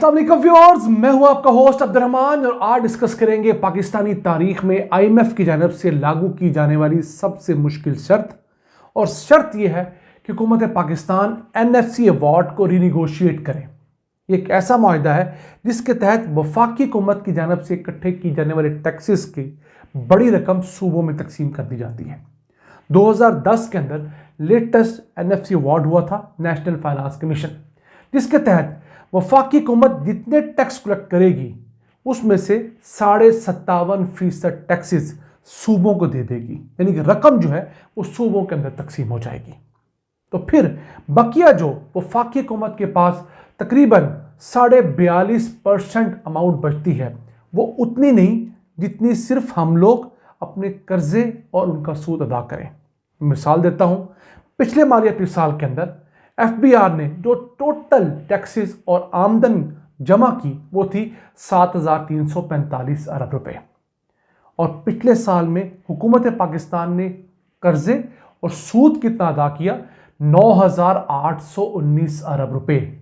अस्सलाम वालेकुम व्यूअर्स, मैं हूं आपका होस्ट अब्दुर्रहमान और आज डिस्कस करेंगे पाकिस्तानी तारीख में आईएमएफ की जानिब से लागू की जाने वाली सबसे मुश्किल शर्त। और शर्त यह है कि हुकूमत पाकिस्तान एनएफसी अवार्ड को रीनिगोशिएट करे। ये एक ऐसा माहिदा है जिसके तहत वफाकी हुकूमत की जानिब से इकट्ठे की जाने वाले टैक्सेस की बड़ी रकम सूबों में तकसीम कर दी जाती है। 2010 के अंदर लेटेस्ट एनएफसी अवार्ड हुआ था नेशनल फाइनेंस कमीशन, जिसके तहत वफाकी हुकूमत जितने टैक्स कलेक्ट करेगी उसमें से 57.5% टैक्सेस सूबों को दे देगी, यानी कि रकम जो है वो सूबों के अंदर तकसीम हो जाएगी। तो फिर बकिया जो वफाकी हुकूमत के पास तकरीबन 42.5% अमाउंट बचती है, वो उतनी नहीं जितनी सिर्फ हम लोग अपने कर्जे और उनका सूद अदा करें। मिसाल देता हूं, पिछले मालियाती साल के अंदर एफबीआर ने जो टोटल टैक्सेस और आमदन जमा की वो थी 7,345 अरब रुपए, और पिछले साल में हुकूमत पाकिस्तान ने कर्जे और सूद कितना अदा किया, 9,819 अरब रुपए।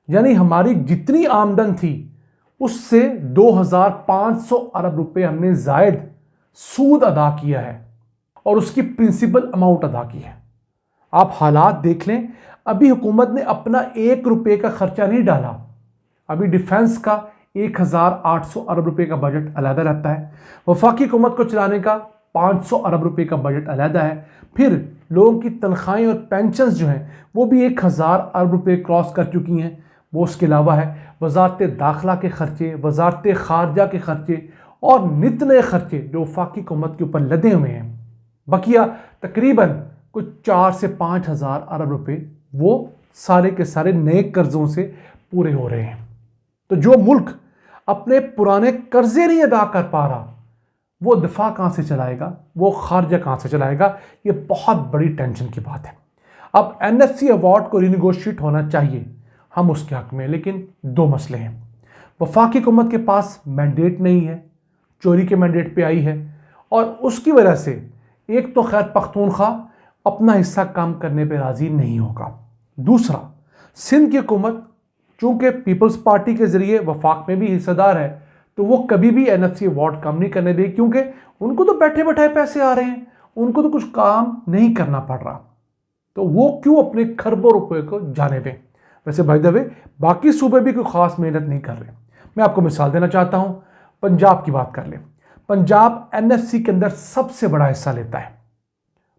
यानी हमारी जितनी आमदन थी उससे 2,500 अरब रुपए हमने जायद सूद अदा किया है और उसकी प्रिंसिपल अमाउंट अदा की है। आप हालात देख लें, अभी हुकूमत ने अपना 1 रुपये का खर्चा नहीं डाला। अभी डिफेंस का 1,800 अरब रुपए का बजट अलहदा रहता है, वफाकी हुकूमत को चलाने का 500 अरब रुपए का बजट अलहदा है, फिर लोगों की तनख्वाहें और पेंशन जो हैं वो भी 1,000 अरब रुपए क्रॉस कर चुकी हैं। वो उसके अलावा है वजारत दाखिला के खर्चे, वजारत खारजा के खर्चे और नित नए खर्चे जो वफाकी हुकूमत के ऊपर लदे हुए हैं। बकिया तकरीबन कुछ 4 से 5 हज़ार अरब रुपए वो सारे के सारे नए कर्जों से पूरे हो रहे हैं। तो जो मुल्क अपने पुराने कर्जे नहीं अदा कर पा रहा, वो दफा कहां से चलाएगा, वो खारजा कहां से चलाएगा? ये बहुत बड़ी टेंशन की बात है। अब एनएफसी अवार्ड को रिनिगोशिएट होना चाहिए, हम उसके हक में, लेकिन 2 मसले हैं। वफाकी हुकूमत के पास मैंडेट नहीं है, चोरी के मैंडेट पे आई है, और उसकी वजह से एक तो खैर पख्तूनख्वा अपना हिस्सा काम करने पे राजी नहीं होगा। दूसरा, सिंध की हुकूमत चूंकि पीपल्स पार्टी के जरिए वफाक में भी हिस्सेदार है, तो वो कभी भी एनएफसी अवार्ड कम नहीं करने देगी, क्योंकि उनको तो बैठे बैठाए पैसे आ रहे हैं, उनको तो कुछ काम नहीं करना पड़ रहा, तो वो क्यों अपने खरबों रुपए को जाने दें। वैसे भाई दवे बाकी सूबे भी कोई खास मेहनत नहीं कर रहे। मैं आपको मिसाल देना चाहता हूं, पंजाब की बात कर लें। पंजाब एनएफसी के अंदर सबसे बड़ा हिस्सा लेता है।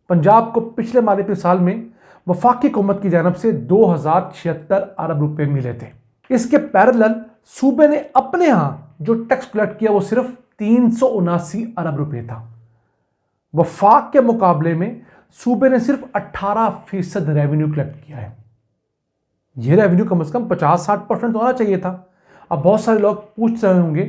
पंजाब को पिछले मालियाती साल में वफाकी हुकूमत की जानिब से 2,076 अरब रुपए मिले थे। इसके पैरेलल सूबे ने अपने यहां जो टैक्स कलेक्ट किया वो सिर्फ 379 अरब रुपए था। वफाक के मुकाबले में सूबे ने सिर्फ 18% रेवेन्यू कलेक्ट किया है। यह रेवेन्यू कम से कम 50-60% होना चाहिए था। अब बहुत सारे लोग पूछ रहे होंगे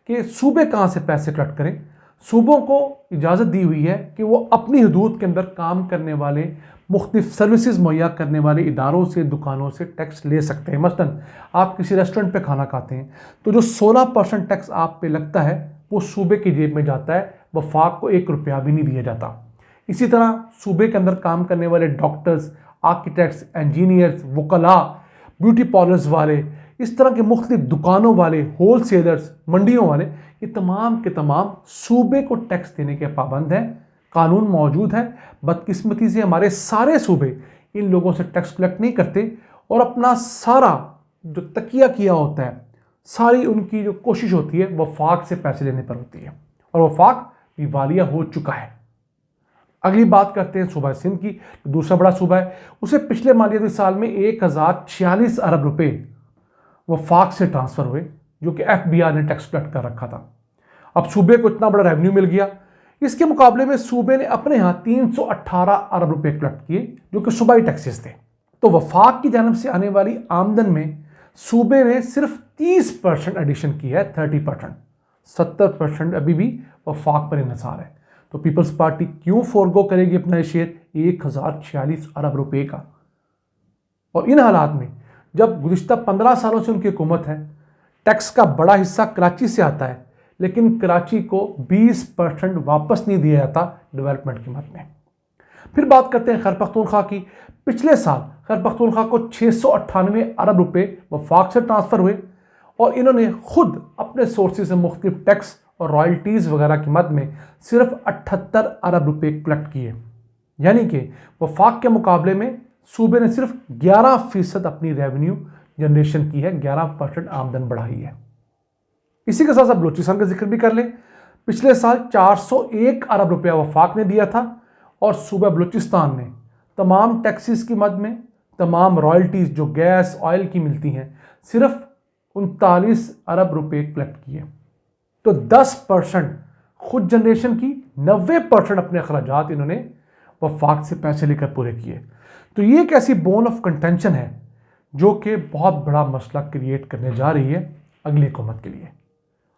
कि सूबे कहां से पैसे कलेक्ट करें। सूबों को इजाज़त दी हुई है कि वो अपनी हदूद के अंदर काम करने वाले मुख्तलिफ सर्विसेज मुहैया करने वाले इदारों से, दुकानों से टैक्स ले सकते हैं। मसलन आप किसी रेस्टोरेंट पे खाना खाते हैं तो जो 16% टैक्स आप पे लगता है वो सूबे की जेब में जाता है, वफाक को 1 रुपया भी नहीं दिया जाता। इसी तरह सूबे के अंदर काम करने वाले डॉक्टर्स, आर्किटेक्ट्स, इंजीनियर्स, वकला, ब्यूटी पार्लर्स वाले, इस तरह के मुख्तलिफ दुकानों वाले, होल सेलर्स, मंडियों वाले, ये तमाम के तमाम सूबे को टैक्स देने के पाबंद हैं। कानून मौजूद है, बदकिस्मती से हमारे सारे सूबे इन लोगों से टैक्स कलेक्ट नहीं करते और अपना सारा जो तकिया किया होता है, सारी उनकी जो कोशिश होती है वफाक से पैसे लेने पर होती है, और वफाक दिवालिया हो चुका है। अगली बात करते हैं सूबा सिंध की, दूसरा बड़ा सूबा है। उसे पिछले मालियाती साल में 1,046 अरब रुपए वफाक से ट्रांसफर हुए, जो कि एफबीआर ने टैक्स कलेक्ट कर रखा था। अब सूबे को इतना बड़ा रेवेन्यू मिल गया, इसके मुकाबले में सूबे ने अपने यहां 318 अरब रुपए कलेक्ट किए, जो कि सूबाई टैक्सेस थे। तो वफाक की जानिब से आने वाली आमदन में सूबे ने सिर्फ 30% एडिशन किया है, 30%, 70% अभी भी वफाक पर इंहसार है। तो पीपल्स पार्टी क्यों फोरगो करेगी अपना शेयर 1,046 अरब रुपए का? और इन हालात में जब गुज़िश्ता 15 सालों से उनकी हुकूमत है, टैक्स का बड़ा हिस्सा कराची से आता है, लेकिन कराची को 20% वापस नहीं दिया जाता डेवलपमेंट की मद में। फिर बात करते हैं खैबर पख्तूनख्वा की। पिछले साल खैबर पख्तूनख्वा को 698 अरब रुपए वफाक से ट्रांसफ़र हुए और इन्होंने खुद अपने सोर्सेज से मुख्तलिफ टैक्स और रॉयल्टीज़ वगैरह की मद में सिर्फ 78 अरब रुपए कलेक्ट किए। यानी कि वफाक के मुकाबले में सूबे ने सिर्फ 11% अपनी रेवेन्यू जनरेशन की है, 11% आमदन बढ़ाई है। इसी के साथ साथ बलूचिस्तान का जिक्र भी कर लें। पिछले साल 401 अरब रुपया वफाक ने दिया था और सूबा बलूचिस्तान ने तमाम टैक्सेस की मद में, तमाम रॉयल्टीज़ जो गैस ऑयल की मिलती हैं, सिर्फ 39 अरब रुपए कलेक्ट किए। तो 10% खुद जनरेशन की, 90% अपने अखराजात इन्होंने वफाक से पैसे लेकर पूरे किए। तो ये एक ऐसी बोन ऑफ कंटेंशन है जो कि बहुत बड़ा मसला क्रिएट करने जा रही है अगली हुकूमत के लिए।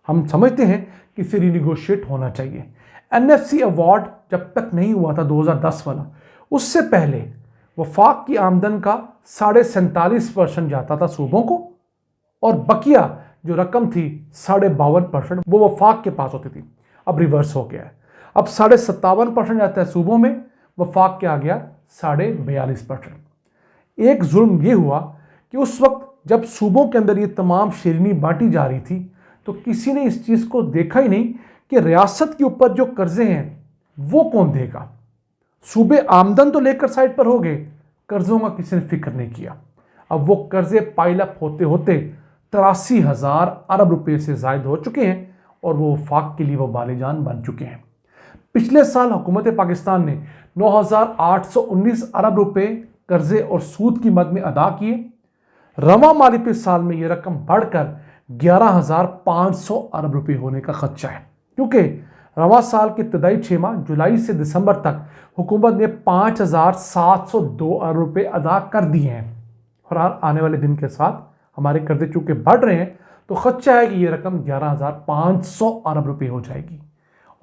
हम समझते हैं कि इसे रीनिगोशिएट होना चाहिए। NFC अवार्ड जब तक नहीं हुआ था 2010 वाला, उससे पहले वफाक की आमदन का 47.5% जाता था सूबों को और बकिया जो रकम थी 52.5% वो वफाक के पास होती थी। अब रिवर्स हो गया है, अब 57.5% जाता है सूबों में, वफाक के आ गया 42.5%। एक जुल्म ये हुआ कि उस वक्त जब सूबों के अंदर ये तमाम शेरनी बांटी जा रही थी तो किसी ने इस चीज़ को देखा ही नहीं कि रियासत के ऊपर जो कर्जे हैं वो कौन देगा। सूबे आमदन तो लेकर साइड पर हो गए, कर्जों का किसी ने फिक्र नहीं किया। अब वो कर्जे पाइलअप होते होते 83,000 अरब रुपए से ज़ायद हो चुके हैं और वो वफाक के लिए वो बालिजान बन चुके हैं। पिछले साल हुकूमत पाकिस्तान ने 9,819 अरब रुपए कर्जे और सूद की मद में अदा किए। रवा माली साल में ये रकम बढ़कर 11,500 अरब रुपए होने का खदशा है, क्योंकि रवा साल के इब्तदाई 6 माह जुलाई से दिसंबर तक हुकूमत ने 5,702 अरब रुपए अदा कर दिए हैं। और आने वाले दिन के साथ हमारे कर्जे चूंकि बढ़ रहे हैं तो खदशा है कि ये रकम 11,500 अरब रुपए हो जाएगी।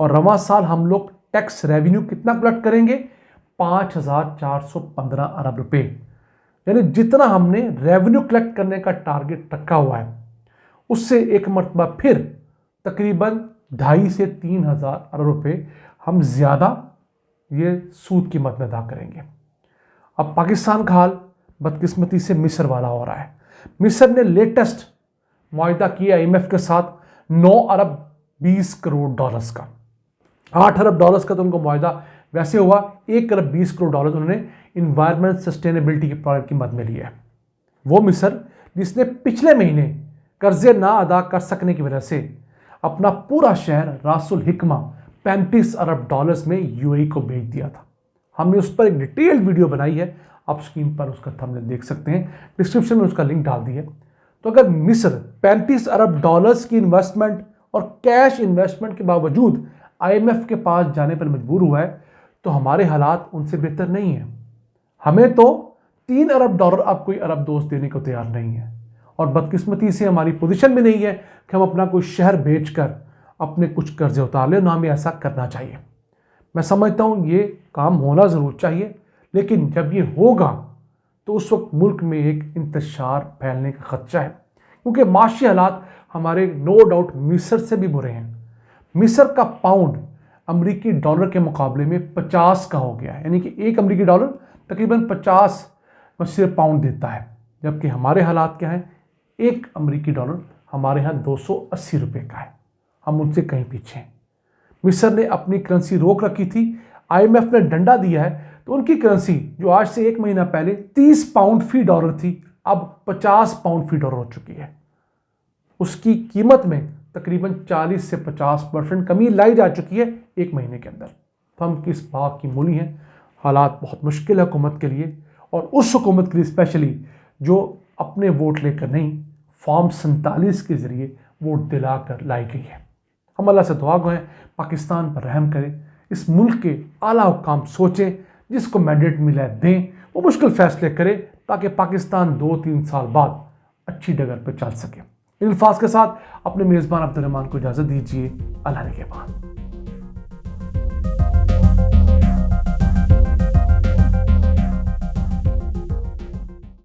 और रवा साल हम लोग टैक्स रेवेन्यू कितना कलेक्ट करेंगे? 5,415 अरब रुपए। यानी जितना हमने रेवेन्यू कलेक्ट करने का टारगेट रखा हुआ है उससे एक मरतबा फिर तकरीबन 2,500 से 3,000 अरब रुपए हम ज़्यादा ये सूद की मद में अदा करेंगे। अब पाकिस्तान का हाल बदकिस्मती से मिस्र वाला हो रहा है। मिस्र ने लेटेस्ट मुआहिदा किया IMF के साथ 9 अरब 20 करोड़ डॉलर्स का। 8 अरब डॉलर्स का तो उनको मुआहिदा वैसे हुआ, 1 अरब 20 करोड़ डॉलर उन्होंने इन्वायरमेंट सस्टेनेबिलिटी के प्रोजेक्ट की मद में लिया है। वो मिस्र जिसने पिछले महीने कर्जे ना अदा कर सकने की वजह से अपना पूरा शहर रासुल हिकमा 35 अरब डॉलर्स में UAE को भेज दिया था। हमने उस पर एक डिटेल्ड वीडियो बनाई है, आप स्क्रीन पर उसका थंबनेल देख सकते हैं, डिस्क्रिप्शन में उसका लिंक डाल दिया। तो अगर मिस्र 35 अरब डॉलर्स की इन्वेस्टमेंट और कैश इन्वेस्टमेंट के बावजूद IMF के पास जाने पर मजबूर हुआ है तो हमारे हालात उनसे बेहतर नहीं है। हमें तो 3 अरब डॉलर अब कोई अरब दोस्त देने को तैयार नहीं है और बदकिस्मती से हमारी पोजीशन में नहीं है कि हम अपना कोई शहर बेचकर अपने कुछ कर्जे उतार लें। ना हमें ऐसा करना चाहिए। मैं समझता हूँ ये काम होना ज़रूर चाहिए, लेकिन जब ये होगा तो उस वक्त मुल्क में एक इंतशार फैलने का खदशा है, क्योंकि माशी हालात हमारे नो डाउट मिस्र से भी बुरे हैं। मिस्र का पाउंड अमरीकी डॉलर के मुकाबले में 50 का हो गया है, यानी कि 1 अमरीकी डॉलर तकरीबन 50 मिस्र पाउंड देता है, जबकि हमारे हालात क्या हैं? 1 अमरीकी डॉलर हमारे यहाँ 280 रुपये का है। हम उनसे कहीं पीछे हैं। मिस्र ने अपनी करेंसी रोक रखी थी, IMF ने डंडा दिया है, तो उनकी करेंसी जो आज से 1 महीना पहले 30 पाउंड फी डॉलर थी अब 50 पाउंड फी डॉलर हो चुकी है। उसकी कीमत में तकरीबन 40 से 50% कमी लाई जा चुकी है 1 महीने के अंदर। तो हम किस बात की मूली हैं? हालात बहुत मुश्किल है हुकूमत के लिए, और उस हुकूमत के लिए स्पेशली जो अपने वोट लेकर नहीं, फॉर्म 47 के ज़रिए वोट दिलाकर लाई गई है। हम अल्लाह से दुआ गए पाकिस्तान पर रहम करें, इस मुल्क के आला हुकाम सोचें, जिसको मैंडेट मिला दें, वो मुश्किल फ़ैसले करें ताकि पाकिस्तान 2-3 साल बाद अच्छी डगर पर चल सके। इन अल्फाज के साथ अपने मेज़बान अब्दुल रहमान को इजाज़त दीजिए। अल्लाह ने के बाद।